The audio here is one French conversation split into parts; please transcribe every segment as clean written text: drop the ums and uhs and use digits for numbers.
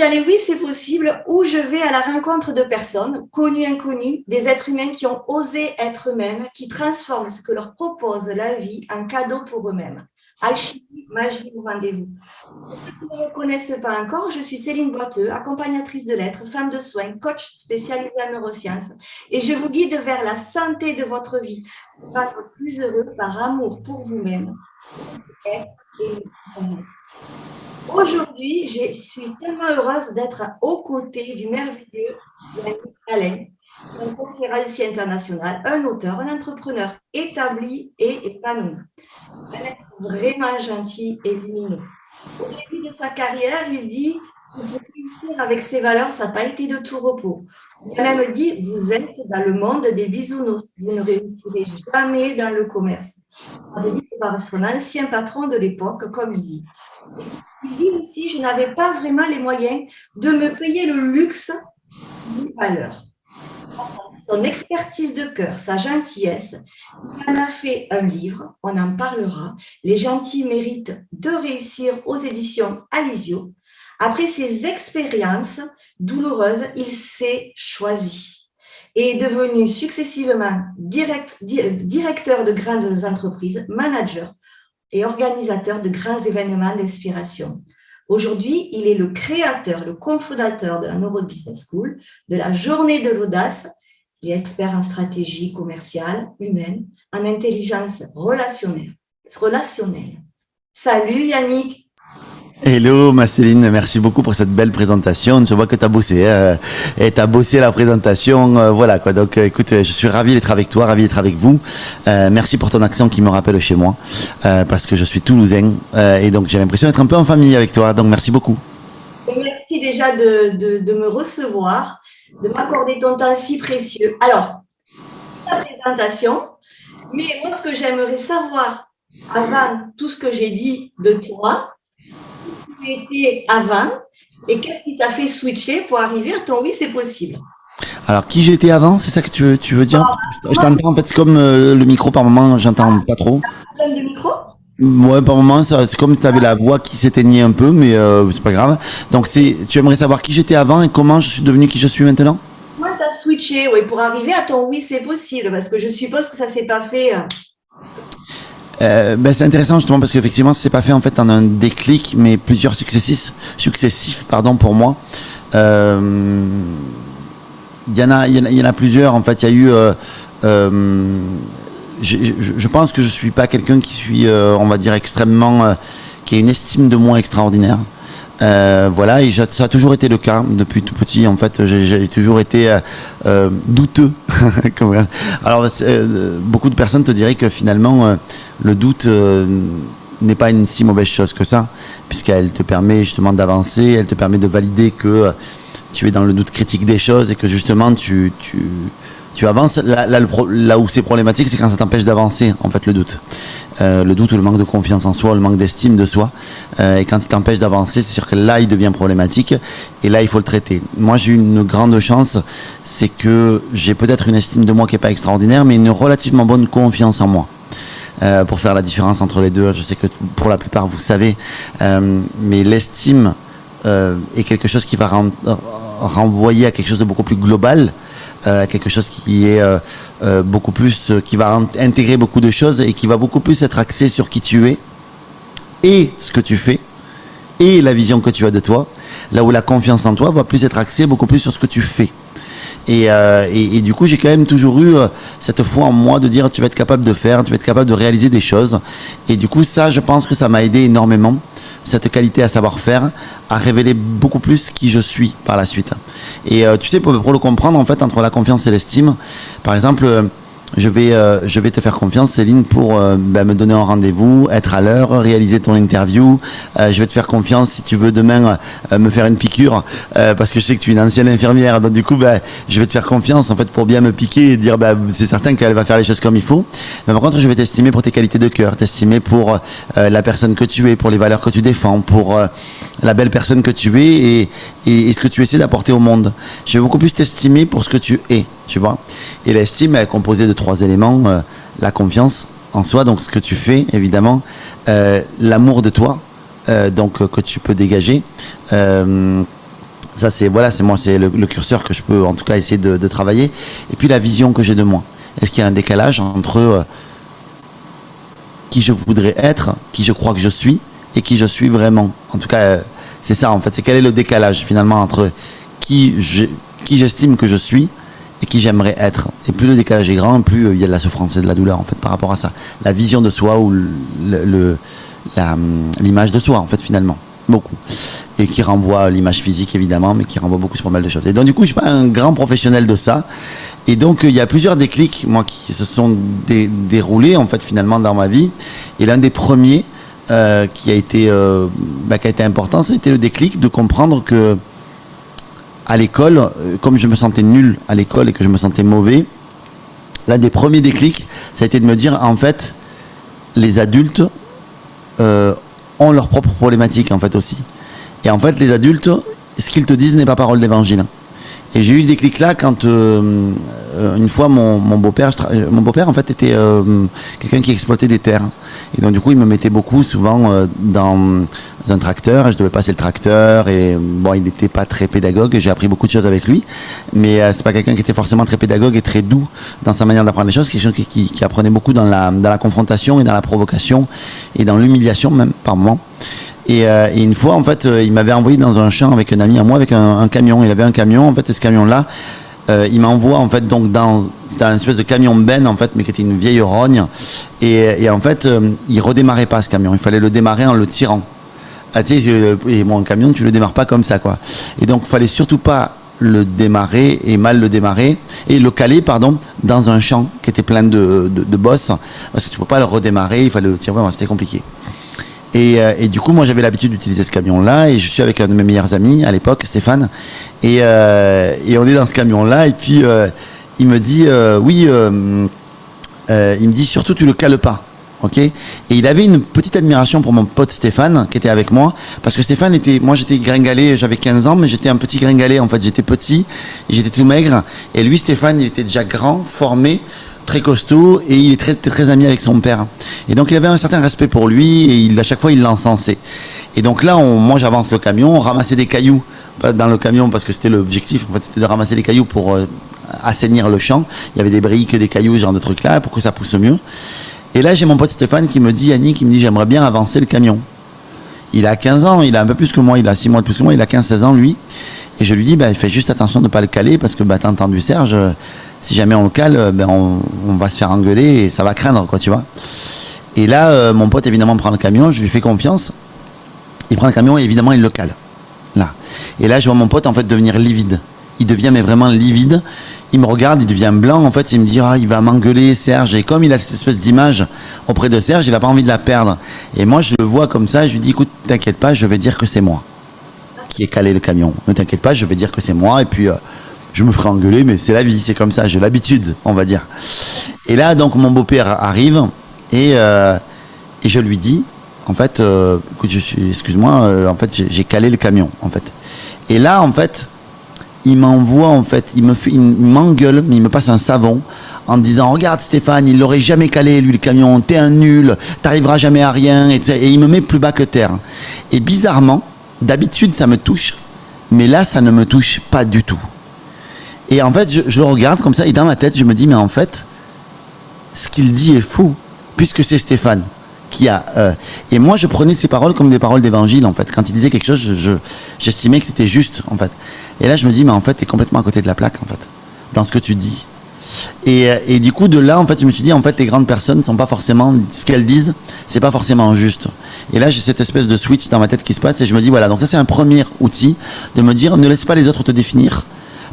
dans les Oui, c'est possible, où je vais à la rencontre de personnes, connues, inconnues, des êtres humains qui ont osé être eux-mêmes, qui transforment ce que leur propose la vie en cadeau pour eux-mêmes. Alchimie, magie ou rendez-vous. Pour ceux qui ne me connaissent pas encore, je suis Céline Boiteux, accompagnatrice de lettres, femme de soins, coach spécialisée en neurosciences, et je vous guide vers la santé de votre vie pour être plus heureux par amour pour vous-même. Aujourd'hui, je suis tellement heureuse d'être aux côtés du merveilleux Yannick Alain, un conférencier international, un auteur, un entrepreneur établi et épanoui. Un être vraiment gentil et lumineux. Au début de sa carrière, il dit que pour réussir avec ses valeurs, ça n'a pas été de tout repos. Il a même dit, vous êtes dans le monde des bisounours, vous ne réussirez jamais dans le commerce. C'est dit par son ancien patron de l'époque, comme il dit. Il dit aussi, je n'avais pas vraiment les moyens de me payer le luxe du valeur. Son expertise de cœur, sa gentillesse, il en a fait un livre, on en parlera. Les gentils méritent de réussir aux éditions Alizio. Après ses expériences douloureuses, il s'est choisi et est devenu successivement directeur de grandes entreprises, manager et organisateur de grands événements d'inspiration. Aujourd'hui, il est le créateur, le cofondateur de la Neuro Business School, de la Journée de l'audace. Il est expert en stratégie commerciale, humaine, en intelligence relationnelle. Salut Yannick. Hello ma Céline, merci beaucoup pour cette belle présentation. Je vois que tu as bossé et tu as bossé la présentation, voilà quoi. Donc écoute, je suis ravi d'être avec toi, ravi d'être avec vous. Merci pour ton accent qui me rappelle chez moi, parce que je suis toulousain, et donc j'ai l'impression d'être un peu en famille avec toi, donc merci beaucoup. Merci déjà de me recevoir, de m'accorder ton temps si précieux. Alors, la présentation, mais moi ce que j'aimerais savoir avant tout ce que j'ai dit de toi, tu étais avant et qu'est-ce qui t'a fait switcher pour arriver à ton oui, c'est possible. Alors qui j'étais avant, c'est ça que tu veux dire? Je t'entends en fait, c'est comme le micro par moment, j'entends pas trop. Problème de micro? Ouais, par moment, c'est comme si tu avais la voix qui s'éteignait un peu, mais c'est pas grave. Donc tu aimerais savoir qui j'étais avant et comment je suis devenu qui je suis maintenant? Moi, tu as switché, oui, pour arriver à ton oui, c'est possible, parce que je suppose que ça s'est pas fait. C'est intéressant justement parce qu'effectivement c'est pas fait en fait en un déclic mais plusieurs successifs pardon pour moi. Il y en a plusieurs en fait. Il y a eu je pense que je suis pas quelqu'un qui suis on va dire extrêmement qui a une estime de moi extraordinaire. Voilà, et ça a toujours été le cas depuis tout petit. En fait, j'ai toujours été douteux. Alors, beaucoup de personnes te diraient que finalement, le doute n'est pas une si mauvaise chose que ça, puisqu'elle te permet justement d'avancer, elle te permet de valider que tu es dans le doute critique des choses et que justement tu avances. Là où c'est problématique, c'est quand ça t'empêche d'avancer, en fait, le doute. Le doute ou le manque de confiance en soi, le manque d'estime de soi. Et quand il t'empêche d'avancer, c'est sûr que là, il devient problématique. Et là, il faut le traiter. Moi, j'ai eu une grande chance, c'est que j'ai peut-être une estime de moi qui est pas extraordinaire, mais une relativement bonne confiance en moi. Pour faire la différence entre les deux, je sais que pour la plupart, vous savez, mais l'estime est quelque chose qui va renvoyer à quelque chose de beaucoup plus global. Quelque chose qui est beaucoup plus, qui va intégrer beaucoup de choses et qui va beaucoup plus être axé sur qui tu es et ce que tu fais et la vision que tu as de toi, là où la confiance en toi va plus être axée beaucoup plus sur ce que tu fais. Et du coup, j'ai quand même toujours eu cette foi en moi de dire tu vas être capable de faire, tu vas être capable de réaliser des choses. Et du coup, ça, je pense que ça m'a aidé énormément, cette qualité à savoir faire, à révéler beaucoup plus qui je suis par la suite. Et tu sais, pour le comprendre, en fait, entre la confiance et l'estime, par exemple, je vais te faire confiance, Céline, pour me donner un rendez-vous, être à l'heure, réaliser ton interview. Je vais te faire confiance si tu veux demain me faire une piqûre, parce que je sais que tu es une ancienne infirmière. Donc du coup, je vais te faire confiance en fait pour bien me piquer et dire c'est certain qu'elle va faire les choses comme il faut. Mais par contre, je vais t'estimer pour tes qualités de cœur, t'estimer pour la personne que tu es, pour les valeurs que tu défends, pour la belle personne que tu es et ce que tu essaies d'apporter au monde. Je vais beaucoup plus t'estimer pour ce que tu es. Tu vois, et l'estime elle est composée de 3 éléments, la confiance en soi, donc ce que tu fais évidemment, l'amour de toi, donc que tu peux dégager, Ça, c'est voilà, c'est moi, c'est le curseur que je peux en tout cas essayer de travailler. Et puis la vision que j'ai de moi. Est-ce qu'il y a un décalage entre qui je voudrais être, qui je crois que je suis et qui je suis vraiment. En tout cas, c'est ça en fait. C'est quel est le décalage finalement entre qui j'estime que je suis et qui j'aimerais être. Et plus le décalage est grand, plus il y a de la souffrance et de la douleur en fait par rapport à ça. La vision de soi ou l'image de soi en fait finalement. Beaucoup. Et qui renvoie à l'image physique évidemment, mais qui renvoie beaucoup sur pas mal de choses. Et donc du coup, je suis pas un grand professionnel de ça. Et donc il y a plusieurs déclics, moi, qui se sont déroulés en fait finalement dans ma vie. Et l'un des premiers qui a été important, ça a été le déclic de comprendre que à l'école, comme je me sentais nul à l'école et que je me sentais mauvais, l'un des premiers déclics, ça a été de me dire en fait, les adultes ont leurs propres problématiques en fait aussi. Et en fait, les adultes, ce qu'ils te disent n'est pas parole d'évangile. Et j'ai eu ce déclic-là quand une fois mon beau-père en fait était quelqu'un qui exploitait des terres. Et donc du coup, il me mettait beaucoup souvent dans un tracteur. Je devais passer le tracteur et bon, il n'était pas très pédagogue. J'ai appris beaucoup de choses avec lui, mais c'est pas quelqu'un qui était forcément très pédagogue et très doux dans sa manière d'apprendre les choses. Quelqu'un qui apprenait beaucoup dans la confrontation et dans la provocation et dans l'humiliation même par moments. Et une fois, en fait, il m'avait envoyé dans un champ avec un ami à moi, avec un camion. Il avait un camion, en fait, et ce camion-là, il m'envoie, en fait, donc c'était un espèce de camion benne, en fait, mais qui était une vieille rogne. Et en fait, il redémarrait pas, ce camion. Il fallait le démarrer en le tirant. Ah, tu sais, et bon, un camion, tu le démarres pas comme ça, quoi. Et donc, il fallait surtout pas le démarrer et mal le démarrer, et le caler, pardon, dans un champ qui était plein de bosses, parce que tu peux pas le redémarrer, il fallait le tirer, vraiment, c'était compliqué. Et du coup, moi, j'avais l'habitude d'utiliser ce camion-là, et je suis avec un de mes meilleurs amis à l'époque, Stéphane, et on est dans ce camion-là, et puis il me dit, il me dit surtout tu le cales pas, ok. Et il avait une petite admiration pour mon pote Stéphane qui était avec moi, parce que Stéphane moi j'étais gringalet, j'avais 15 ans, mais j'étais un petit gringalet en fait, j'étais petit, et j'étais tout maigre, et lui Stéphane, il était déjà grand, formé, très costaud, et il est très, très ami avec son père. Et donc il avait un certain respect pour lui, et à chaque fois il l'encensait. Et donc là, moi j'avance le camion, on ramassait des cailloux dans le camion, parce que c'était l'objectif, en fait, c'était de ramasser des cailloux pour assainir le champ. Il y avait des briques, des cailloux, ce genre de trucs là, pour que ça pousse mieux. Et là, j'ai mon pote Stéphane qui me dit, Yannick, il me dit, j'aimerais bien avancer le camion. Il a 15 ans, il a un peu plus que moi, il a 6 mois de plus que moi, il a 15-16 ans lui. Et je lui dis, fais juste attention de ne pas le caler, parce que t'as entendu Serge, si jamais on le cale, on va se faire engueuler et ça va craindre, quoi, tu vois. Et là, mon pote, évidemment, prend le camion, je lui fais confiance. Il prend le camion et évidemment, il le cale. Là. Et là, je vois mon pote, en fait, devenir livide. Il devient, mais vraiment livide. Il me regarde, il devient blanc, en fait, il me dit, il va m'engueuler, Serge. Et comme il a cette espèce d'image auprès de Serge, il n'a pas envie de la perdre. Et moi, je le vois comme ça, je lui dis, écoute, t'inquiète pas, je vais dire que c'est moi qui ai calé le camion. Ne t'inquiète pas, je vais dire que c'est moi, et puis je me ferai engueuler, mais c'est la vie, c'est comme ça, j'ai l'habitude, on va dire. Et là, donc, mon beau-père arrive, et je lui dis, en fait, écoute, excuse-moi, en fait, j'ai calé le camion, en fait. Et là, en fait, il m'envoie, en fait, il m'engueule, mais il me passe un savon, en disant, regarde Stéphane, il l'aurait jamais calé, lui, le camion, t'es un nul, t'arriveras jamais à rien, et il me met plus bas que terre. Et bizarrement, d'habitude, ça me touche, mais là, ça ne me touche pas du tout. Et en fait, je le regarde comme ça, et dans ma tête, je me dis, mais en fait, ce qu'il dit est fou, puisque c'est Stéphane qui a... et moi, je prenais ces paroles comme des paroles d'évangile, en fait. Quand il disait quelque chose, j'estimais que c'était juste, en fait. Et là, je me dis, mais en fait, t'es complètement à côté de la plaque, en fait, dans ce que tu dis. Et du coup, de là, en fait, je me suis dit, en fait, les grandes personnes sont pas forcément... Ce qu'elles disent, c'est pas forcément juste. Et là, j'ai cette espèce de switch dans ma tête qui se passe, et je me dis, voilà, donc ça, c'est un premier outil, de me dire, ne laisse pas les autres te définir.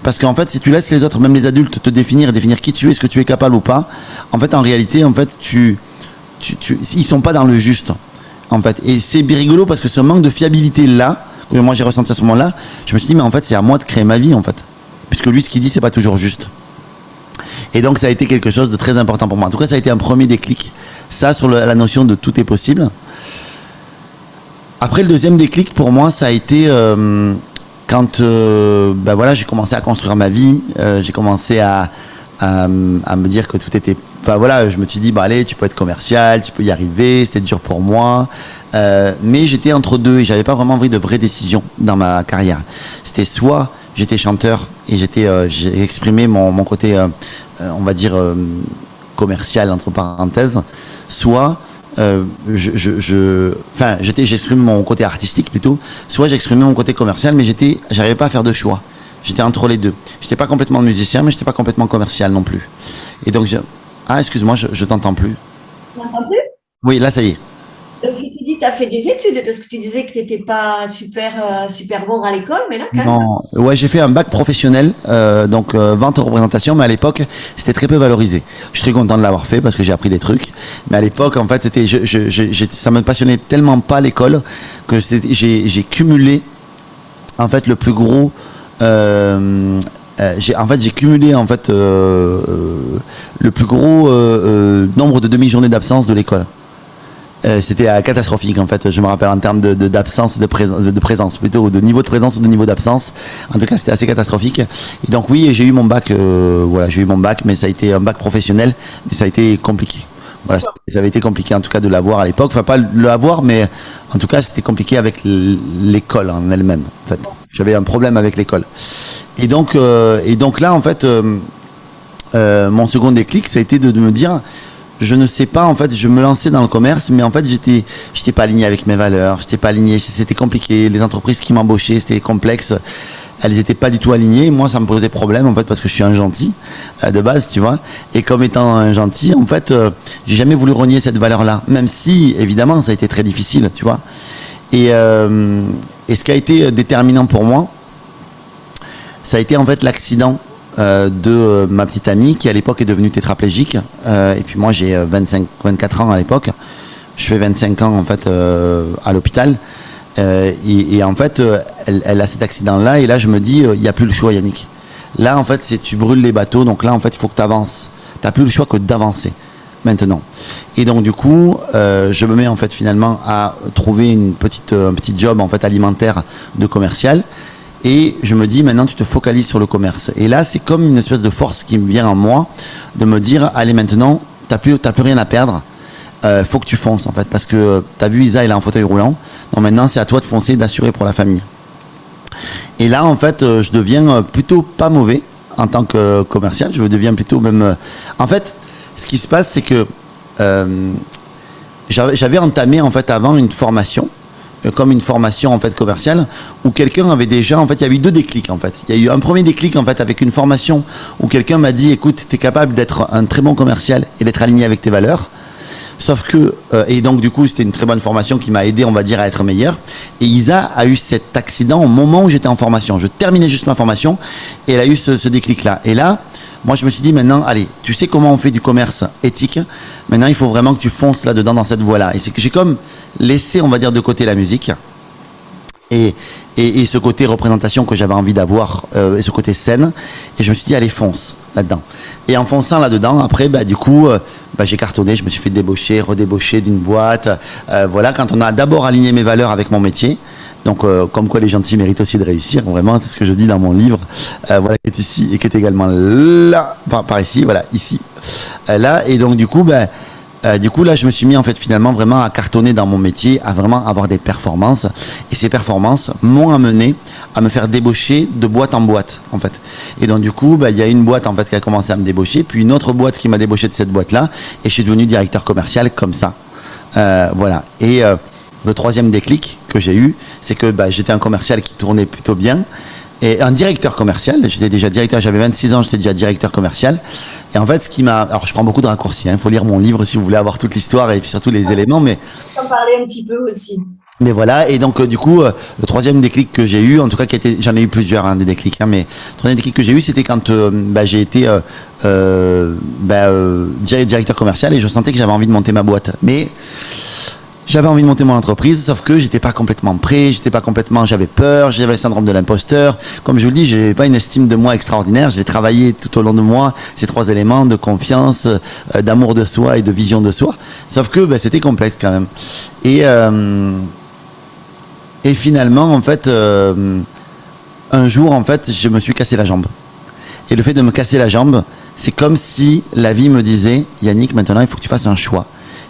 Parce qu'en fait, si tu laisses les autres, même les adultes, te définir et définir qui tu es, ce que tu es capable ou pas, en fait, en réalité, en fait, ils sont pas dans le juste, en fait. Et c'est rigolo parce que ce manque de fiabilité là, que moi j'ai ressenti à ce moment-là, je me suis dit, mais en fait, c'est à moi de créer ma vie, en fait. Puisque lui, ce qu'il dit, c'est pas toujours juste. Et donc, ça a été quelque chose de très important pour moi. En tout cas, ça a été un premier déclic. Ça, sur la notion de tout est possible. Après, le deuxième déclic, pour moi, ça a été... quand voilà, j'ai commencé à construire ma vie, j'ai commencé à me dire que tout était enfin voilà, je me suis dit, bah allez, tu peux être commercial, tu peux y arriver, c'était dur pour moi. Mais j'étais entre deux et j'avais pas vraiment envie de vraies décisions dans ma carrière. C'était soit j'étais chanteur et j'ai exprimé mon côté, on va dire, commercial entre parenthèses, soit j'exprime mon côté artistique plutôt, soit j'exprimais mon côté commercial, mais j'arrivais pas à faire de choix. J'étais entre les deux. J'étais pas complètement musicien, mais j'étais pas complètement commercial non plus. Et donc, excuse-moi, je t'entends plus. Tu m'entends plus? Oui, là, ça y est. Donc, je te dis, tu as fait des études parce que tu disais que tu n'étais pas super bon à l'école, mais là, quand même. Non, ouais, j'ai fait un bac professionnel, donc vente et représentation, mais à l'époque, c'était très peu valorisé. Je suis très content de l'avoir fait parce que j'ai appris des trucs. Mais à l'époque, en fait, ça me passionnait tellement pas l'école que j'ai cumulé, en fait, le plus gros. J'ai cumulé en fait le plus gros nombre de demi-journées d'absence de l'école. C'était catastrophique en fait, je me rappelle en termes d'absence, de présence plutôt, de niveau de présence ou de niveau d'absence. En tout cas, c'était assez catastrophique. Et donc oui, j'ai eu mon bac, j'ai eu mon bac, mais ça a été un bac professionnel, mais ça a été compliqué. Voilà, ça avait été compliqué en tout cas de l'avoir à l'époque. Enfin, pas l'avoir, mais en tout cas, c'était compliqué avec l'école en elle-même. En fait, j'avais un problème avec l'école. Et donc là, en fait, mon second déclic, ça a été de me dire, je ne sais pas, en fait, je me lançais dans le commerce, mais en fait, j'étais pas aligné avec mes valeurs, j'étais pas aligné, c'était compliqué. Les entreprises qui m'embauchaient, c'était complexe. Elles étaient pas du tout alignées. Moi, ça me posait problème, en fait, parce que je suis un gentil, de base, tu vois. Et comme étant un gentil, en fait, j'ai jamais voulu renier cette valeur-là. Même si, évidemment, ça a été très difficile, tu vois. Et ce qui a été déterminant pour moi, ça a été, en fait, l'accident de ma petite amie qui à l'époque est devenue tétraplégique et puis moi j'ai 24 ans à l'époque, je fais 25 ans en fait à l'hôpital et en fait elle a cet accident là et là je me dis il n'y a plus le choix Yannick, là en fait c'est tu brûles les bateaux, donc là en fait il faut que tu avances, tu n'as plus le choix que d'avancer maintenant. Et donc du coup je me mets en fait finalement à trouver un petit job en fait alimentaire de commercial. Et je me dis, maintenant, tu te focalises sur le commerce. Et là, c'est comme une espèce de force qui me vient en moi de me dire, allez, maintenant, t'as plus rien à perdre. Faut que tu fonces, en fait. Parce que t'as vu, Isa, elle est en fauteuil roulant. Donc maintenant, c'est à toi de foncer, d'assurer pour la famille. Et là, en fait, je deviens plutôt pas mauvais en tant que commercial. Je deviens plutôt même... En fait, ce qui se passe, c'est que j'avais entamé, en fait, avant une formation comme une formation en fait commerciale où quelqu'un avait déjà en fait il y a eu deux déclics en fait. Il y a eu un premier déclic en fait avec une formation où quelqu'un m'a dit écoute, tu es capable d'être un très bon commercial et d'être aligné avec tes valeurs. Sauf que et donc du coup, c'était une très bonne formation qui m'a aidé, on va dire, à être meilleur. Et Isa a eu cet accident au moment où j'étais en formation. Je terminais juste ma formation et elle a eu ce déclic là. Et là, moi, je me suis dit maintenant, allez, tu sais comment on fait du commerce éthique. Maintenant, il faut vraiment que tu fonces là-dedans, dans cette voie-là. Et c'est que j'ai comme laissé, on va dire, de côté la musique et ce côté représentation que j'avais envie d'avoir, et ce côté scène. Et je me suis dit, allez, fonce là-dedans. Et en fonçant là-dedans, après, du coup, j'ai cartonné. Je me suis fait débaucher, redébaucher d'une boîte. Voilà, quand on a d'abord aligné mes valeurs avec mon métier. Donc, comme quoi les gentils méritent aussi de réussir. Vraiment, c'est ce que je dis dans mon livre. Voilà, qui est ici et qui est également là, par ici, voilà, ici, là. Et donc, du coup, là, je me suis mis en fait finalement vraiment à cartonner dans mon métier, à vraiment avoir des performances. Et ces performances m'ont amené à me faire débaucher de boîte en boîte, en fait. Et donc, du coup, il y a une boîte en fait qui a commencé à me débaucher, puis une autre boîte qui m'a débauché de cette boîte-là, et je suis devenu directeur commercial comme ça. Voilà. Et le troisième déclic que j'ai eu, c'est que j'étais un commercial qui tournait plutôt bien. Et un directeur commercial, j'étais déjà directeur, j'avais 26 ans, j'étais déjà directeur commercial. Et en fait, alors je prends beaucoup de raccourcis, il faut lire mon livre si vous voulez avoir toute l'histoire et puis surtout les éléments, mais... On parlait un petit peu aussi. Mais voilà, et donc du coup, le troisième déclic que j'ai eu, en tout cas j'en ai eu plusieurs des déclics, mais le troisième déclic que j'ai eu, c'était quand j'ai été directeur commercial et je sentais que j'avais envie de monter ma boîte. Mais j'avais envie de monter mon entreprise, sauf que j'étais pas complètement prêt, j'avais peur, j'avais le syndrome de l'imposteur. Comme je vous le dis, j'avais pas une estime de moi extraordinaire. J'ai travaillé tout au long de moi ces trois éléments de confiance, d'amour de soi et de vision de soi. Sauf que c'était complexe quand même. Et finalement, en fait, un jour, en fait, je me suis cassé la jambe. Et le fait de me casser la jambe, C'est comme si la vie me disait, Yannick, maintenant il faut que tu fasses un choix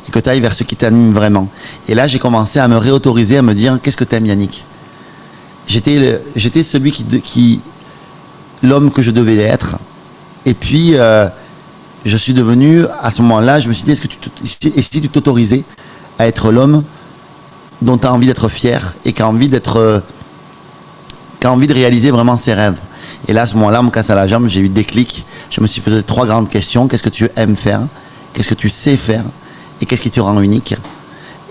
et que tu ailles vers ce qui t'anime vraiment. Et là, j'ai commencé à me réautoriser, à me dire, qu'est-ce que t'aimes, Yannick? J'étais celui l'homme que je devais être. Et puis, je suis devenu, à ce moment-là, je me suis dit, est-ce que tu t'autorisais à être l'homme dont tu as envie d'être fier et qui a envie de réaliser vraiment ses rêves. Et là, à ce moment-là, on me casse à la jambe, j'ai eu des déclic. Je me suis posé 3 grandes questions. Qu'est-ce que tu aimes faire? Qu'est-ce que tu sais faire? Et qu'est-ce qui te rend unique?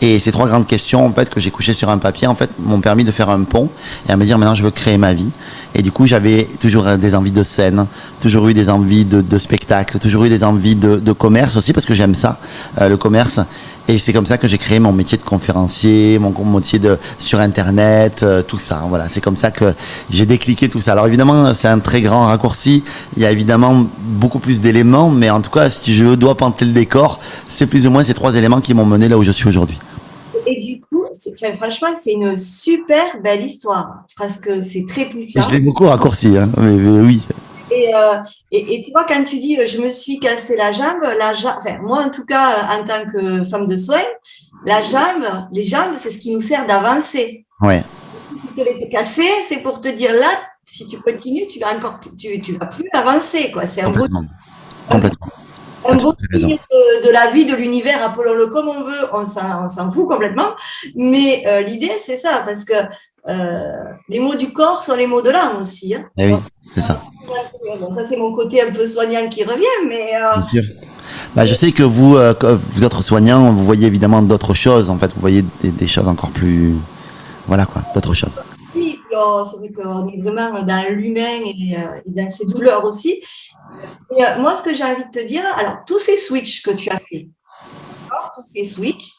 Et ces 3 grandes questions, en fait, que j'ai couchées sur un papier, en fait, m'ont permis de faire un pont et à me dire, maintenant, je veux créer ma vie. Et du coup, j'avais toujours des envies de scène, toujours eu des envies de spectacle, toujours eu des envies de commerce aussi, parce que j'aime ça, le commerce. Et c'est comme ça que j'ai créé mon métier de conférencier, mon métier sur Internet, tout ça. Voilà, c'est comme ça que j'ai décliqué tout ça. Alors évidemment, c'est un très grand raccourci. Il y a évidemment beaucoup plus d'éléments, mais en tout cas, si je dois planter le décor, c'est plus ou moins ces 3 éléments qui m'ont mené là où je suis aujourd'hui. Et du coup, franchement, c'est une super belle histoire, parce que c'est très puissant. Je l'ai beaucoup raccourci, hein, mais oui. Et tu vois, quand tu dis je me suis cassé la jambe, enfin, moi en tout cas, en tant que femme de soins, les jambes, c'est ce qui nous sert d'avancer. Ouais. Si tu te les cassées, c'est pour te dire là, si tu continues, tu vas plus avancer, quoi. C'est Complètement. un beau signe de la vie, de l'univers, appelons-le comme on veut, on s'en fout complètement. Mais l'idée, c'est ça, parce que les mots du corps sont les mots de l'âme aussi. Hein. Eh oui, c'est ça. Bon, ça, c'est mon côté un peu soignant qui revient, mais… Bien sûr. Bah, je sais que vous autres soignants, vous voyez évidemment d'autres choses. En fait, vous voyez des choses encore plus… Voilà quoi, d'autres choses. Oui, c'est vrai qu'on est vraiment dans l'humain et dans ses douleurs aussi. Et, moi, ce que j'ai envie de te dire, alors, tous ces switches que tu as fait, tous ces switches,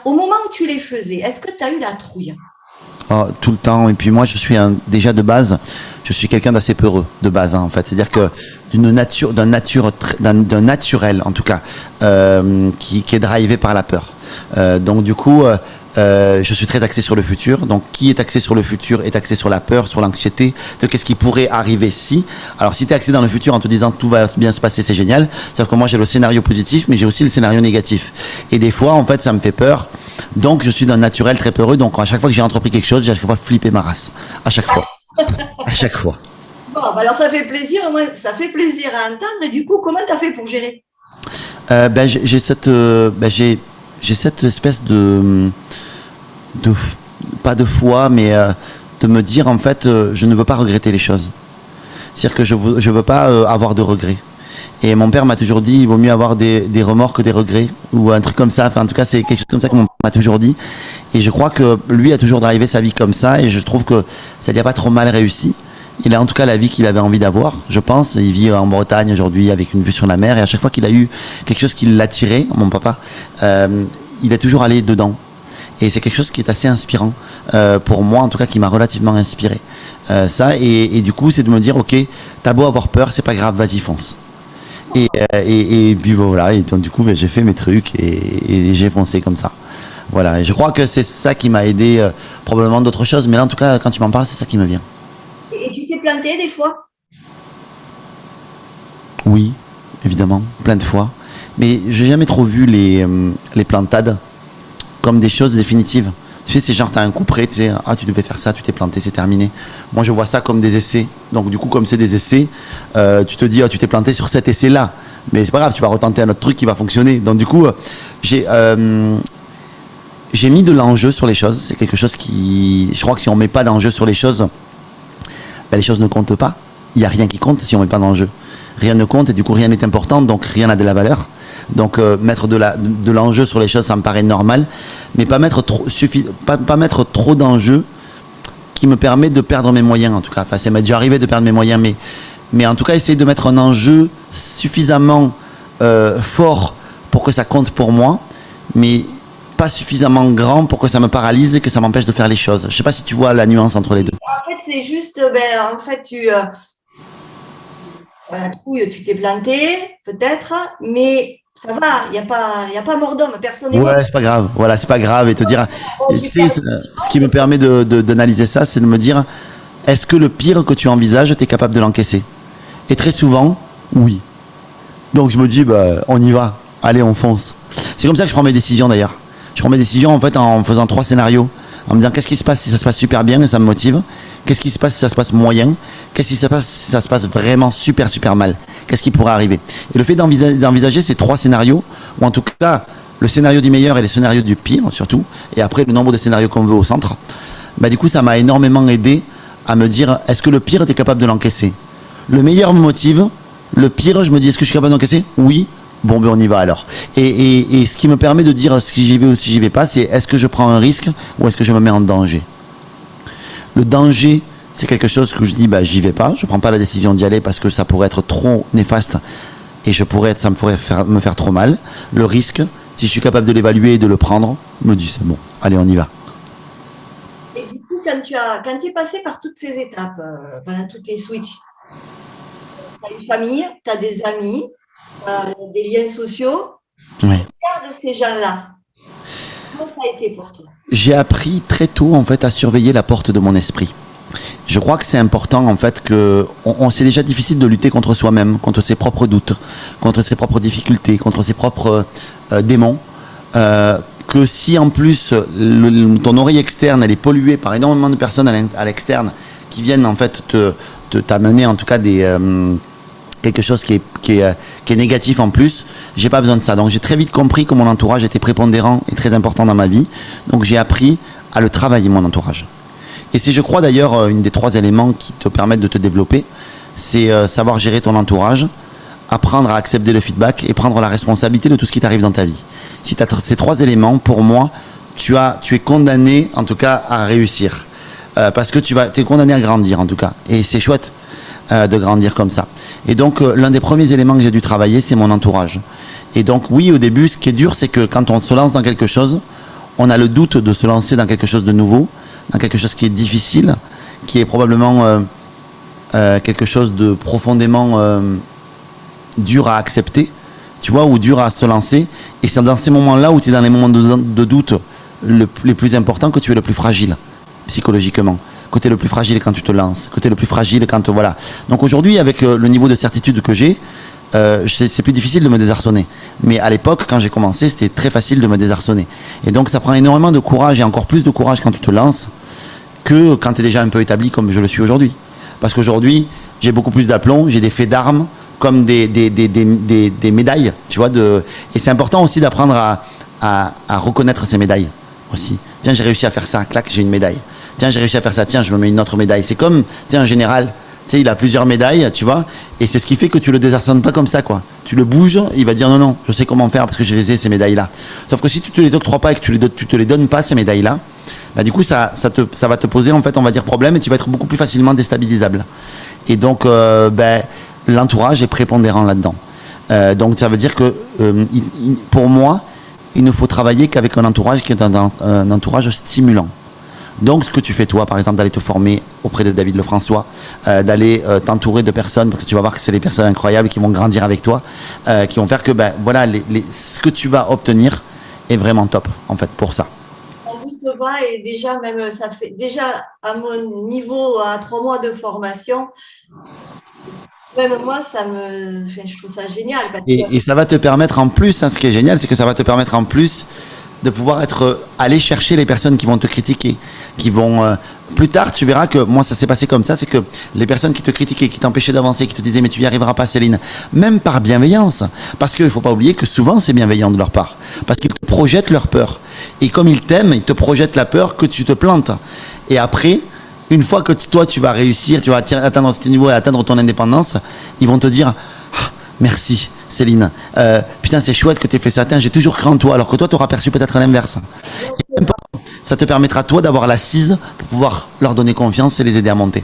au moment où tu les faisais, est-ce que tu as eu la trouille? Oh, tout le temps. Et puis moi, déjà de base, je suis quelqu'un d'assez peureux de base, hein, en fait. C'est-à-dire que d'un naturel, en tout cas, qui est drivé par la peur. Donc du coup, je suis très axé sur le futur. Donc qui est axé sur le futur est axé sur la peur, sur l'anxiété, de qu'est-ce qui pourrait arriver si. Alors si tu es axé dans le futur en te disant tout va bien se passer, c'est génial. Sauf que moi j'ai le scénario positif, mais j'ai aussi le scénario négatif. Et des fois, en fait, ça me fait peur. Donc je suis d'un naturel très peureux. Donc à chaque fois que j'ai entrepris quelque chose, j'ai à chaque fois flippé ma race. À chaque fois. À chaque fois. Bon, alors ça fait plaisir, ça fait plaisir à entendre. Et du coup, comment tu as fait pour gérer? J'ai cette espèce pas de foi, mais de me dire en fait, je ne veux pas regretter les choses. C'est-à-dire que je veux pas avoir de regrets. Et mon père m'a toujours dit, il vaut mieux avoir des remords que des regrets, ou un truc comme ça. Enfin, en tout cas, c'est quelque chose comme ça que mon père m'a toujours dit. Et je crois que lui a toujours drivé sa vie comme ça, et je trouve que ça lui a pas trop mal réussi. Il a en tout cas la vie qu'il avait envie d'avoir, je pense. Il vit en Bretagne aujourd'hui avec une vue sur la mer, et à chaque fois qu'il a eu quelque chose qui l'attirait, mon papa, il est toujours allé dedans. Et c'est quelque chose qui est assez inspirant pour moi, en tout cas qui m'a relativement inspiré. Ça, et du coup, c'est de me dire, ok, t'as beau avoir peur, c'est pas grave, vas-y, fonce. Et puis voilà, et donc du coup, j'ai fait mes trucs et j'ai foncé comme ça. Voilà, et je crois que c'est ça qui m'a aidé, probablement d'autres choses, mais là, en tout cas, quand tu m'en parles, c'est ça qui me vient. Et tu t'es planté des fois? Oui, évidemment, plein de fois. Mais j'ai jamais trop vu les plantades comme des choses définitives. Tu sais, c'est genre, t'as un coup près, tu sais, ah, tu devais faire ça, tu t'es planté, c'est terminé. Moi, je vois ça comme des essais. Donc, du coup, comme c'est des essais, tu te dis, ah, tu t'es planté sur cet essai-là. Mais c'est pas grave, tu vas retenter un autre truc qui va fonctionner. Donc, du coup, j'ai mis de l'enjeu sur les choses. C'est quelque chose je crois que si on met pas d'enjeu sur les choses, ben, les choses ne comptent pas. Il n'y a rien qui compte si on met pas d'enjeu. Rien ne compte et du coup, rien n'est important, donc rien n'a de la valeur. Donc mettre de l'enjeu sur les choses, ça me paraît normal, mais pas mettre trop d'enjeux qui me permet de perdre mes moyens en tout cas. Enfin, ça m'est déjà arrivé de perdre mes moyens, mais en tout cas essayer de mettre un enjeu suffisamment fort pour que ça compte pour moi, mais pas suffisamment grand pour que ça me paralyse et que ça m'empêche de faire les choses. Je sais pas si tu vois la nuance entre les deux. En fait, c'est juste, en fait, la trouille, tu t'es planté, peut-être, mais ça va, il y a pas mort d'homme, personne n'est mort. Ouais, c'est pas grave. Voilà, c'est pas grave. Et te dire, ce qui me permet d'analyser ça, c'est de me dire, est-ce que le pire que tu envisages, tu es capable de l'encaisser? Et très souvent, Oui. Donc je me dis, bah, on y va. Allez, on fonce. C'est comme ça que je prends mes décisions d'ailleurs. Je prends mes décisions en fait en faisant 3 scénarios. En me disant qu'est-ce qui se passe si ça se passe super bien et ça me motive. Qu'est-ce qui se passe si ça se passe moyen. Qu'est-ce qui se passe si ça se passe vraiment super super mal. Qu'est-ce qui pourrait arriver. Et le fait d'envisager ces 3 scénarios, ou en tout cas le scénario du meilleur et le scénario du pire surtout, et après le nombre de scénarios qu'on veut au centre, bah du coup ça m'a énormément aidé à me dire est-ce que le pire t'es capable de l'encaisser. Le meilleur me motive, le pire je me dis est-ce que je suis capable d'encaisser. Oui. Bon, ben on y va alors. Et ce qui me permet de dire si j'y vais ou si j'y vais pas, c'est est-ce que je prends un risque ou est-ce que je me mets en danger. Le danger, c'est quelque chose que je dis, bah j'y vais pas, je prends pas la décision d'y aller parce que ça pourrait être trop néfaste et ça me pourrait me faire trop mal. Le risque, si je suis capable de l'évaluer et de le prendre, je me dis c'est bon, allez on y va. Et du coup, quand tu es passé par toutes ces étapes, pendant tous tes switches, tu as une famille, tu as des amis, des liens sociaux. Ouais. Regarde ces gens-là. Comment ça a été pour toi? J'ai appris très tôt en fait à surveiller la porte de mon esprit. Je crois que c'est important en fait que c'est déjà difficile de lutter contre soi-même, contre ses propres doutes, contre ses propres difficultés, contre ses propres démons. Que si en plus ton oreille externe elle est polluée par énormément de personnes à l'externe qui viennent en fait t'amener en tout cas quelque chose qui est négatif en plus, j'ai pas besoin de ça. Donc j'ai très vite compris que mon entourage était prépondérant et très important dans ma vie. Donc j'ai appris à le travailler, mon entourage. Et c'est, je crois d'ailleurs, une des 3 éléments qui te permettent de te développer, c'est savoir gérer ton entourage, apprendre à accepter le feedback et prendre la responsabilité de tout ce qui t'arrive dans ta vie. Si tu as ces 3 éléments, pour moi, tu es condamné, en tout cas, à réussir. Parce que tu es condamné à grandir, en tout cas. Et c'est chouette de grandir comme ça. Et donc, l'un des premiers éléments que j'ai dû travailler, c'est mon entourage. Et donc, oui, au début, ce qui est dur, c'est que quand on se lance dans quelque chose, on a le doute de se lancer dans quelque chose de nouveau, dans quelque chose qui est difficile, qui est probablement quelque chose de profondément dur à accepter, tu vois, ou dur à se lancer. Et c'est dans ces moments-là où tu es dans les moments de doute les plus importants que tu es le plus fragile, psychologiquement. Que tu es le plus fragile quand tu te lances, que tu es le plus fragile quand... Voilà. Donc aujourd'hui, avec le niveau de certitude que j'ai, c'est plus difficile de me désarçonner. Mais à l'époque, quand j'ai commencé, c'était très facile de me désarçonner. Et donc ça prend énormément de courage, et encore plus de courage quand tu te lances, que quand tu es déjà un peu établi comme je le suis aujourd'hui. Parce qu'aujourd'hui, j'ai beaucoup plus d'aplomb, j'ai des faits d'armes, comme des médailles, tu vois. Et c'est important aussi d'apprendre à reconnaître ces médailles aussi. Tiens, j'ai réussi à faire ça, clac, j'ai une médaille. Tiens, j'ai réussi à faire ça, tiens, je me mets une autre médaille. C'est comme, tiens, un général, tu sais, il a plusieurs médailles, tu vois, et c'est ce qui fait que tu le désarçonnes pas comme ça, quoi. Tu le bouges, il va dire non, non, je sais comment faire parce que j'ai les ai, ces médailles-là. Sauf que si tu te les octroies pas et que tu te les donnes pas, ces médailles-là, bah, du coup, ça va te poser, en fait, on va dire problème, et tu vas être beaucoup plus facilement déstabilisable. Et donc, l'entourage est prépondérant là-dedans. Donc, ça veut dire que, pour moi, il ne faut travailler qu'avec un entourage qui est un entourage stimulant. Donc, ce que tu fais toi, par exemple, d'aller te former auprès de David Lefrançois, d'aller t'entourer de personnes, parce que tu vas voir que c'est des personnes incroyables qui vont grandir avec toi, qui vont faire que, voilà, ce que tu vas obtenir est vraiment top, en fait, pour ça. On y te va et déjà, même, ça fait déjà à mon niveau, à 3 mois de formation, même moi, je trouve ça génial parce que Et ça va te permettre en plus, hein, ce qui est génial, c'est que ça va te permettre en plus de pouvoir aller chercher les personnes qui vont te critiquer, qui vont plus tard tu verras que moi ça s'est passé comme ça, c'est que les personnes qui te critiquaient, qui t'empêchaient d'avancer, qui te disaient mais tu y arriveras pas Céline, même par bienveillance, parce qu'il faut pas oublier que souvent c'est bienveillant de leur part, parce qu'ils te projettent leur peur, et comme ils t'aiment, ils te projettent la peur que tu te plantes, et après une fois que toi tu vas réussir, tu vas atteindre ce niveau et atteindre ton indépendance, ils vont te dire ah, merci Céline, putain c'est chouette que tu aies fait ça, j'ai toujours cru en toi, alors que toi tu auras perçu peut-être l'inverse. Ça te permettra toi d'avoir l'assise pour pouvoir leur donner confiance et les aider à monter.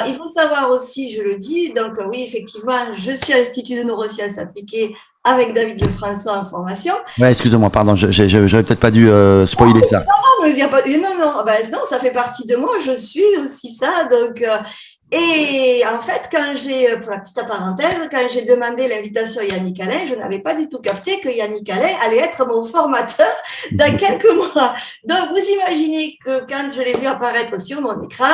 alors, il faut savoir aussi, je le dis, donc oui, effectivement, je suis à l'Institut de neurosciences appliquées avec David Lefrançois en formation. Ouais, excuse-moi, pardon, j'aurais peut-être pas dû spoiler ça. Non, mais il y a pas, non, non, ben, non, ça fait partie de moi, je suis aussi ça, donc... et en fait, pour la petite parenthèse, quand j'ai demandé l'invitation à Yannick Alain, je n'avais pas du tout capté que Yannick Alain allait être mon formateur dans quelques mois. Donc, vous imaginez que quand je l'ai vu apparaître sur mon écran,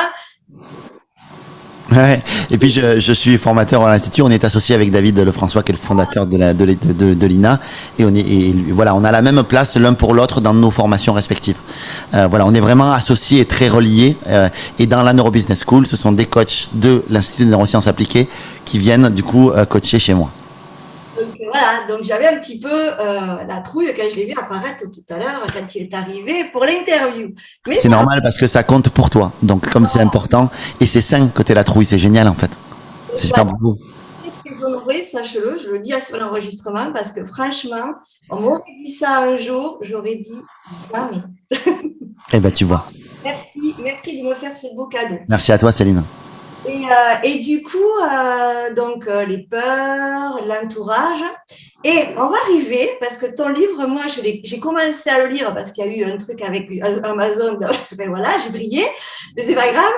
Ouais. Et puis je suis formateur à l'institut. On est associé avec David Lefrançois, qui est le fondateur de l'INA, et voilà, on a la même place l'un pour l'autre dans nos formations respectives. Voilà, on est vraiment associés et très reliés. Et dans la Neurobusiness School, ce sont des coachs de l'Institut de neurosciences appliquées qui viennent du coup coacher chez moi. Donc voilà, donc j'avais un petit peu la trouille quand je l'ai vu apparaître tout à l'heure, quand il est arrivé pour l'interview. Mais C'est normal parce que ça compte pour toi. Donc comme c'est important, et c'est sain que t'aies la trouille, c'est génial en fait. C'est super beau. Je suis très honorée, sache-le, je le dis sur l'enregistrement parce que franchement, on m'aurait dit ça un jour, j'aurais dit jamais. Eh ben tu vois. Merci de me faire ce beau cadeau. Merci à toi Céline. Et du coup, donc les peurs, l'entourage. Et on va arriver, parce que ton livre, moi, j'ai commencé à le lire parce qu'il y a eu un truc avec Amazon. Voilà, j'ai brillé, mais c'est pas grave.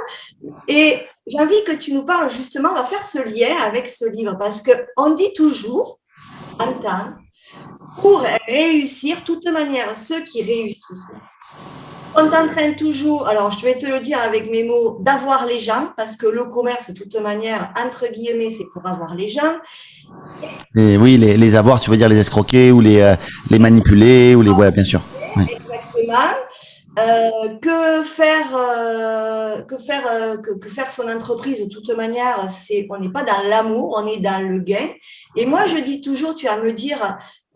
Et j'ai envie que tu nous parles justement, on va faire ce lien avec ce livre, parce qu'on dit toujours, en temps, pour réussir, de toute manière, ceux qui réussissent, on t'entraîne toujours, alors je vais te le dire avec mes mots, d'avoir les gens, parce que le commerce, de toute manière, entre guillemets, c'est pour avoir les gens. Et oui, les avoir, tu veux dire les escroquer ou les manipuler ou les, ouais, bien sûr. Oui. Exactement. Que faire son entreprise de toute manière, on n'est pas dans l'amour, on est dans le gain. Et moi, je dis toujours, tu vas me dire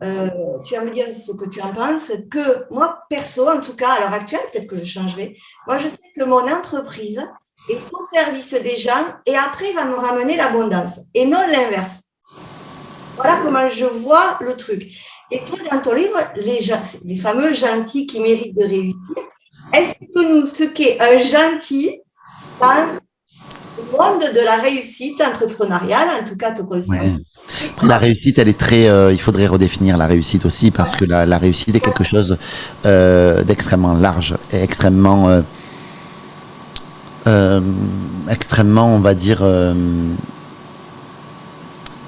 ce que tu en penses, que moi, perso, en tout cas, à l'heure actuelle, peut-être que je changerai, moi, je sais que mon entreprise est au service des gens et après, il va me ramener l'abondance et non l'inverse. Voilà comment je vois le truc. Et toi, dans ton livre, les fameux gentils qui méritent de réussir, explique-nous ce qu'est un gentil dans le monde de la réussite entrepreneuriale, en tout cas, te concerne. Ouais. Après, la réussite, elle est très. Il faudrait redéfinir la réussite aussi parce que la réussite est quelque chose d'extrêmement large et extrêmement, on va dire,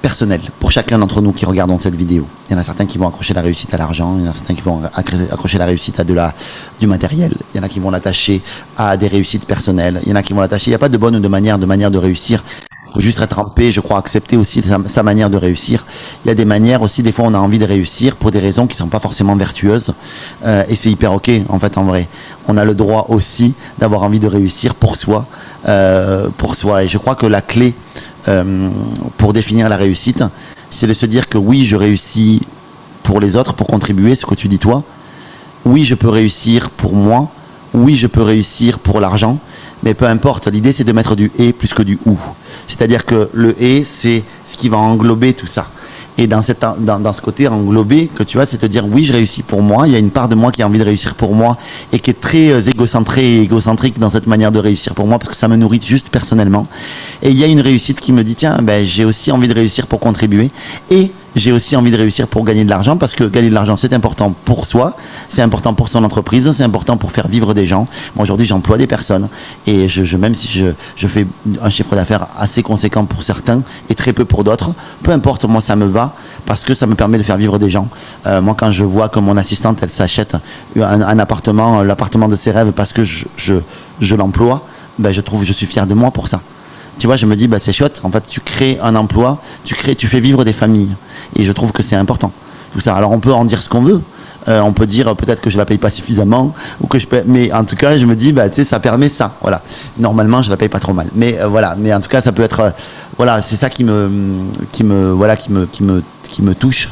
personnel pour chacun d'entre nous qui regardons cette vidéo. Il y en a certains qui vont accrocher la réussite à l'argent, il y en a certains qui vont accrocher la réussite à du matériel, il y en a qui vont l'attacher à des réussites personnelles, il y en a qui vont l'attacher, il n'y a pas de bonne ou de manière de réussir. Il faut juste être en paix, je crois, accepter aussi sa manière de réussir. Il y a des manières aussi, des fois on a envie de réussir pour des raisons qui sont pas forcément vertueuses, et c'est hyper ok en fait, en vrai. On a le droit aussi d'avoir envie de réussir pour soi, et je crois que la clé pour définir la réussite, c'est de se dire que oui, je réussis pour les autres, pour contribuer, ce que tu dis toi. Oui, je peux réussir pour moi. Oui, je peux réussir pour l'argent. Mais peu importe, l'idée c'est de mettre du et plus que du ou. C'est-à-dire que le et, c'est ce qui va englober tout ça. Et dans ce côté englobé que tu vois, c'est te dire oui, je réussis pour moi. Il y a une part de moi qui a envie de réussir pour moi et qui est très égocentré et égocentrique dans cette manière de réussir pour moi parce que ça me nourrit juste personnellement. Et il y a une réussite qui me dit tiens, ben j'ai aussi envie de réussir pour contribuer et j'ai aussi envie de réussir pour gagner de l'argent parce que gagner de l'argent c'est important pour soi, c'est important pour son entreprise, c'est important pour faire vivre des gens. Moi aujourd'hui j'emploie des personnes et même si je fais un chiffre d'affaires assez conséquent pour certains et très peu pour d'autres, peu importe, moi ça me va parce que ça me permet de faire vivre des gens. Moi quand je vois que mon assistante elle s'achète un appartement, l'appartement de ses rêves parce que je l'emploie, ben je suis fier de moi pour ça. Tu vois, je me dis, bah, c'est chouette. En fait, tu crées un emploi, tu fais vivre des familles. Et je trouve que c'est important. Tout ça. Alors, on peut en dire ce qu'on veut. On peut dire peut-être que je la paye pas suffisamment ou que je paye, mais en tout cas, je me dis, bah, tu sais, ça permet ça. Voilà. Normalement, je la paye pas trop mal. Mais voilà. Mais en tout cas, ça peut être, voilà, c'est ça qui me touche.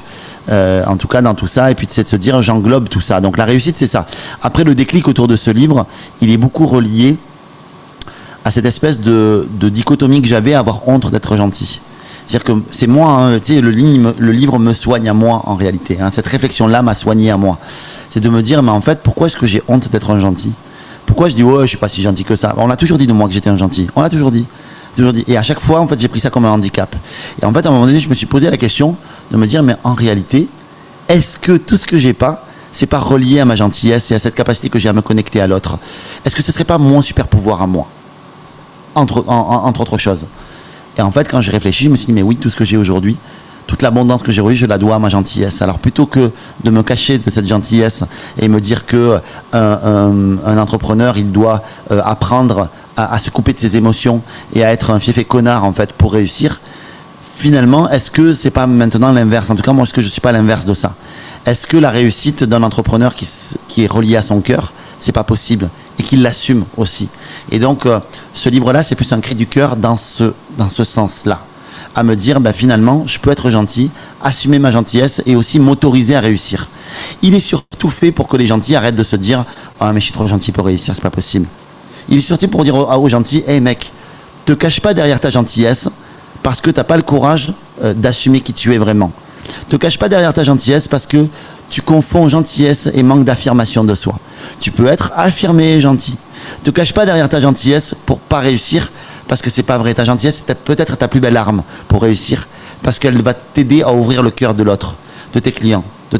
En tout cas, dans tout ça. Et puis, c'est de se dire, j'englobe tout ça. Donc, la réussite, c'est ça. Après, le déclic autour de ce livre, il est beaucoup relié à cette espèce de dichotomie que j'avais à avoir honte d'être gentil. C'est-à-dire que c'est moi, hein, tu sais, le livre me soigne à moi en réalité. Hein, cette réflexion-là m'a soigné à moi. C'est de me dire, mais en fait, pourquoi est-ce que j'ai honte d'être un gentil? Pourquoi je dis, ouais, je suis pas si gentil que ça? On l'a toujours dit de moi que j'étais un gentil. On l'a toujours dit. Et à chaque fois, en fait, j'ai pris ça comme un handicap. Et en fait, à un moment donné, je me suis posé la question de me dire, mais en réalité, est-ce que tout ce que j'ai pas, c'est pas relié à ma gentillesse et à cette capacité que j'ai à me connecter à l'autre? Est-ce que ce serait pas mon super pouvoir à moi? Entre autres choses. Et en fait, quand j'ai réfléchi, je me suis dit, mais oui, tout ce que j'ai aujourd'hui, toute l'abondance que j'ai aujourd'hui, je la dois à ma gentillesse. Alors plutôt que de me cacher de cette gentillesse et me dire que un entrepreneur, il doit apprendre à se couper de ses émotions et à être un fief et connard en fait pour réussir, finalement, est-ce que c'est pas maintenant l'inverse? En tout cas, moi, est-ce que je suis pas l'inverse de ça? Est-ce que la réussite d'un entrepreneur qui est relié à son cœur, c'est pas possible et qu'il l'assume aussi? Et donc, ce livre-là, c'est plus un cri du cœur dans ce sens-là, à me dire, ben finalement, je peux être gentil, assumer ma gentillesse et aussi m'autoriser à réussir. Il est surtout fait pour que les gentils arrêtent de se dire, ah mais je suis trop gentil pour réussir, c'est pas possible. Il est surtout pour dire aux gentils, hey mec, te cache pas derrière ta gentillesse parce que t'as pas le courage d'assumer qui tu es vraiment. Te cache pas derrière ta gentillesse parce que tu confonds gentillesse et manque d'affirmation de soi. Tu peux être affirmé et gentil. Te cache pas derrière ta gentillesse pour pas réussir parce que c'est pas vrai. Ta gentillesse, c'est peut-être ta plus belle arme pour réussir parce qu'elle va t'aider à ouvrir le cœur de l'autre, de tes clients, de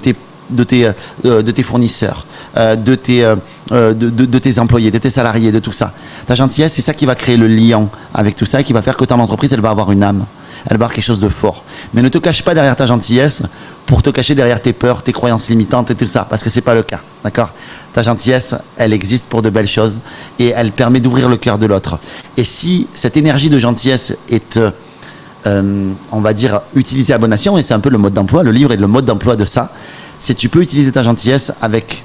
tes fournisseurs, de tes employés, de tes salariés, de tout ça. Ta gentillesse, c'est ça qui va créer le lien avec tout ça et qui va faire que ton entreprise, elle va avoir une âme. Elle va avoir quelque chose de fort. Mais ne te cache pas derrière ta gentillesse pour te cacher derrière tes peurs, tes croyances limitantes et tout ça, parce que c'est pas le cas, d'accord? Ta gentillesse, elle existe pour de belles choses et elle permet d'ouvrir le cœur de l'autre. Et si cette énergie de gentillesse est, on va dire, utilisée à bon escient, et c'est un peu le mode d'emploi, le livre est le mode d'emploi de ça, c'est tu peux utiliser ta gentillesse avec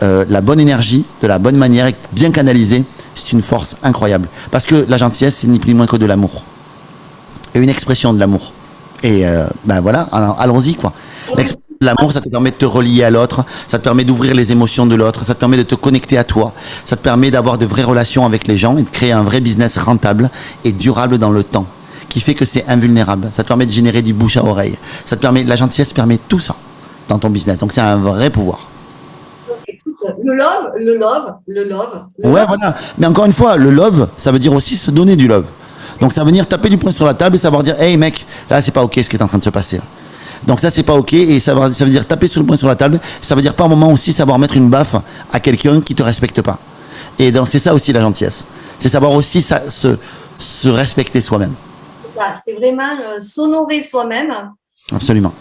la bonne énergie, de la bonne manière et bien canalisée, c'est une force incroyable. Parce que la gentillesse, c'est ni plus ni moins que de l'amour. Et une expression de l'amour. Et ben voilà, allons-y quoi. L'expression de l'amour, ça te permet de te relier à l'autre, ça te permet d'ouvrir les émotions de l'autre, ça te permet de te connecter à toi, ça te permet d'avoir de vraies relations avec les gens et de créer un vrai business rentable et durable dans le temps, qui fait que c'est invulnérable. Ça te permet de générer du bouche à oreille. Ça te permet, la gentillesse permet tout ça dans ton business. Donc c'est un vrai pouvoir. Écoute, le love. Ouais, voilà. Mais encore une fois, le love, ça veut dire aussi se donner du love. Donc ça veut venir taper du poing sur la table et savoir dire, hey mec, là c'est pas ok ce qui est en train de se passer là. Donc ça c'est pas ok et ça veut dire taper sur le poing sur la table. Ça veut dire par moment aussi savoir mettre une baffe à quelqu'un qui te respecte pas. Et donc c'est ça aussi la gentillesse. C'est savoir aussi se respecter soi-même. C'est vraiment s'honorer soi-même. Absolument.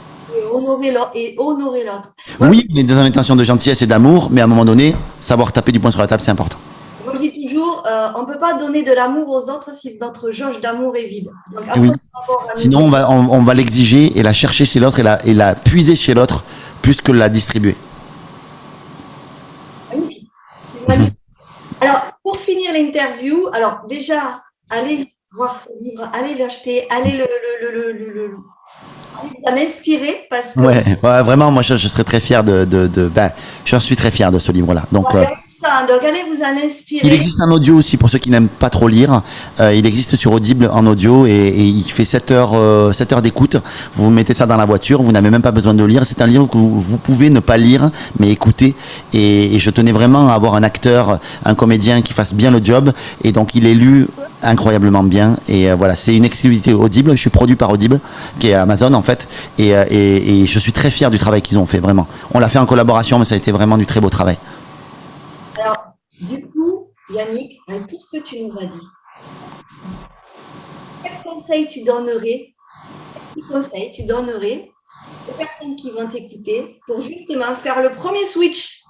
Et honorer l'autre. Oui, mais dans une intention de gentillesse et d'amour, mais à un moment donné, savoir taper du poing sur la table, c'est important. Moi, je dis toujours, on ne peut pas donner de l'amour aux autres si notre jauge d'amour est vide. Donc, Oui. Sinon, on va l'exiger et la chercher chez l'autre et la puiser chez l'autre plus que la distribuer. Magnifique. C'est magnifique. Alors, pour finir l'interview, alors déjà, allez voir ce livre, allez l'acheter, allez vous en inspirer parce que... Ouais, vraiment, moi je serais très fier j'en suis très fier de ce livre-là. Donc, donc allez vous en inspirer. il existe un audio aussi pour ceux qui n'aiment pas trop lire. Il existe sur Audible en audio et il fait 7 heures d'écoute. Vous mettez ça dans la voiture, vous n'avez même pas besoin de lire. C'est un livre que vous pouvez ne pas lire, mais écouter. Et je tenais vraiment à avoir un acteur, un comédien qui fasse bien le job. Et donc il est lu incroyablement bien. Et voilà, c'est une exclusivité Audible. Je suis produit par Audible, qui est Amazon en fait. Et je suis très fier du travail qu'ils ont fait, vraiment. On l'a fait en collaboration, mais ça a été vraiment du très beau travail. Alors, du coup, Yannick, avec tout ce que tu nous as dit, quel conseil tu donnerais aux personnes qui vont t'écouter pour justement faire le premier switch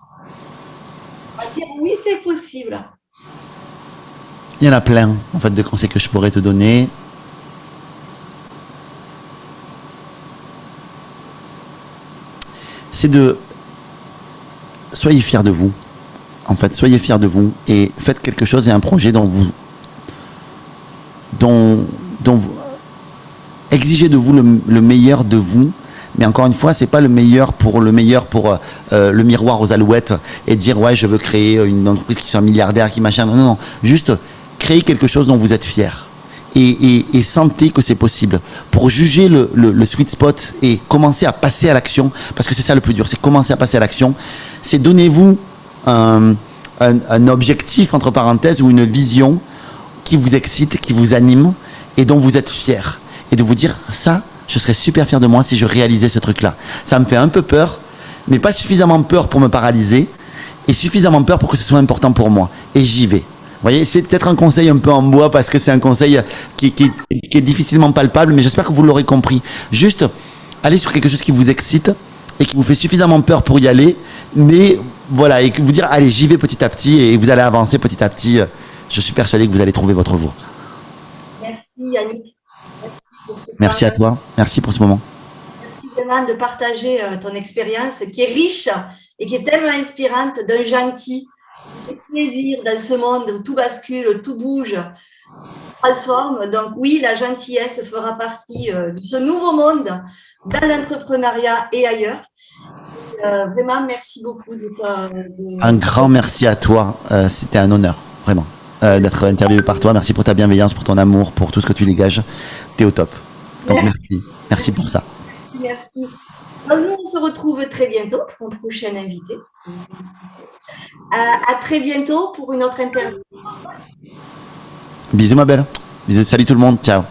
à dire oui, c'est possible? Il y en a plein, en fait, de conseils que je pourrais te donner. C'est soyez fiers de vous. En fait, soyez fiers de vous et faites quelque chose et un projet dont vous exigez de vous le meilleur de vous. Mais encore une fois, c'est pas le meilleur pour le miroir aux alouettes et dire ouais, je veux créer une entreprise qui soit milliardaire, qui machin. Non, juste créez quelque chose dont vous êtes fiers. Et sentez que c'est possible. Pour juger le sweet spot et commencer à passer à l'action, parce que c'est ça le plus dur, c'est commencer à passer à l'action, c'est donnez-vous un objectif, entre parenthèses, ou une vision qui vous excite, qui vous anime et dont vous êtes fier. Et de vous dire, ça, je serais super fier de moi si je réalisais ce truc-là. Ça me fait un peu peur, mais pas suffisamment peur pour me paralyser et suffisamment peur pour que ce soit important pour moi. Et j'y vais. Vous voyez, c'est peut-être un conseil un peu en bois parce que c'est un conseil qui est difficilement palpable, mais j'espère que vous l'aurez compris. Juste, allez sur quelque chose qui vous excite et qui vous fait suffisamment peur pour y aller, mais voilà, et vous dire, allez, j'y vais petit à petit et vous allez avancer petit à petit Je suis persuadé que vous allez trouver votre voie. Merci Yannick. Merci pour ce Merci à temps. toi. Merci pour ce moment. Merci vraiment de partager ton expérience qui est riche et qui est tellement inspirante d'un gentil, qui fait plaisir dans ce monde où tout bascule, tout bouge, transforme. Donc oui, la gentillesse fera partie de ce nouveau monde dans l'entrepreneuriat et ailleurs. Vraiment, merci beaucoup Un grand merci à toi. C'était un honneur, vraiment, d'être interviewé par toi. Merci pour ta bienveillance, pour ton amour, pour tout ce que tu dégages. T'es au top. Donc merci. Merci pour ça. Merci. Donc, nous, on se retrouve très bientôt pour un prochain invité. À très bientôt pour une autre interview. Bisous ma belle. Bisous, salut tout le monde. Ciao.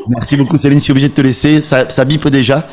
Merci beaucoup Céline, je suis obligé de te laisser. Ça bip déjà.